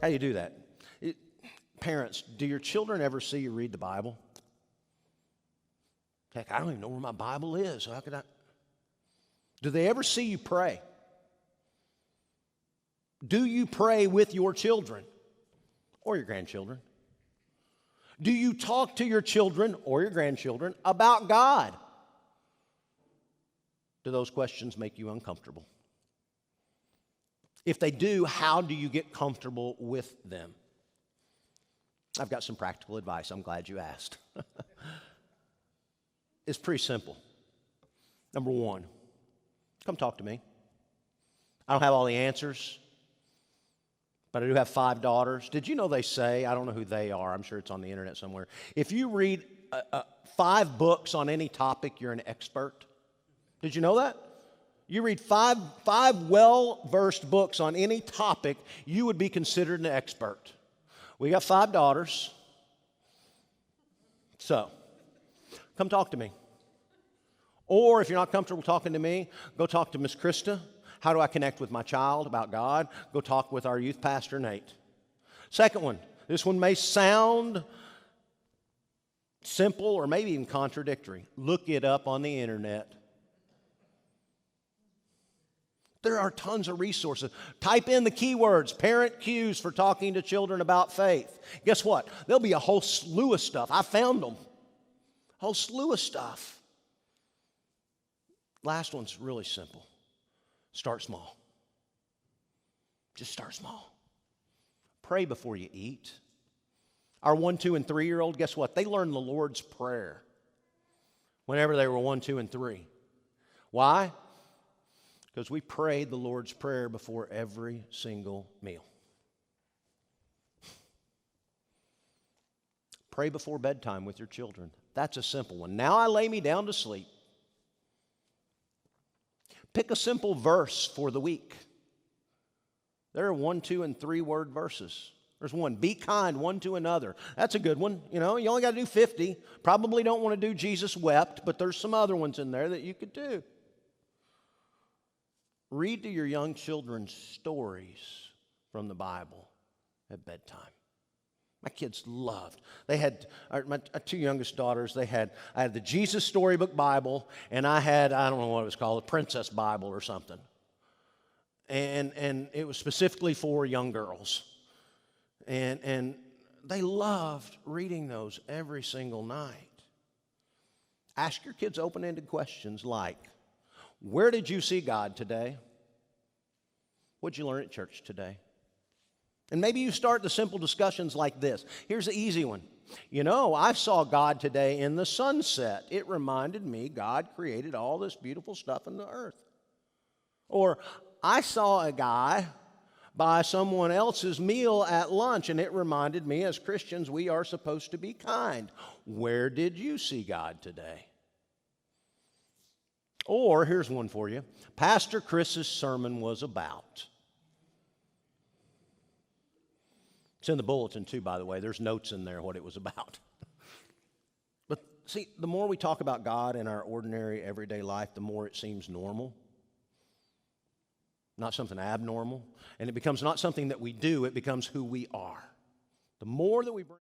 How do you do that? Parents, do your children ever see you read the Bible? Heck, I don't even know where my Bible is. How could I? Do they ever see you pray? Do you pray with your children or your grandchildren? Do you talk to your children or your grandchildren about God? Do those questions make you uncomfortable? If they do, how do you get comfortable with them? I've got some practical advice. I'm glad you asked. It's pretty simple. Number one, come talk to me. I don't have all the answers, but I do have 5 daughters. Did you know they say, I don't know who they are, I'm sure it's on the internet somewhere, if you read 5 books on any topic, you're an expert. Did you know that? You read five well-versed books on any topic, you would be considered an expert. We got 5 daughters. So, come talk to me. Or if you're not comfortable talking to me, go talk to Miss Krista. How do I connect with my child about God? Go talk with our youth pastor, Nate. Second one, this one may sound simple or maybe even contradictory. Look it up on the internet. There are tons of resources. Type in the keywords, parent cues for talking to children about faith. Guess what? There'll be a whole slew of stuff. I found them. A whole slew of stuff. Last one's really simple. Start small. Just start small. Pray before you eat. Our 1, 2, and 3-year-old, guess what? They learned the Lord's Prayer whenever they were 1, 2, and 3. Why? Because we prayed the Lord's Prayer before every single meal. Pray before bedtime with your children. That's a simple one. Now I lay me down to sleep. Pick a simple verse for the week. There are 1, 2, and 3-word verses. There's one, be kind one to another. That's a good one. You know, you only got to do 50. Probably don't want to do Jesus wept, but there's some other ones in there that you could do. Read to your young children stories from the Bible at bedtime. My kids loved. They had, my 2 youngest daughters, I had the Jesus Storybook Bible, and I don't know what it was called, a Princess Bible or something. And it was specifically for young girls. And they loved reading those every single night. Ask your kids open-ended questions like, where did you see God today? What did you learn at church today? And maybe you start the simple discussions like this. Here's the easy one. You know, I saw God today in the sunset. It reminded me God created all this beautiful stuff in the earth. Or, I saw a guy buy someone else's meal at lunch, and it reminded me, as Christians, we are supposed to be kind. Where did you see God today? Or, here's one for you. Pastor Chris's sermon was about. It's in the bulletin too, by the way. There's notes in there what it was about. But see, the more we talk about God in our ordinary, everyday life, the more it seems normal. Not something abnormal. And it becomes not something that we do, it becomes who we are. The more that we bring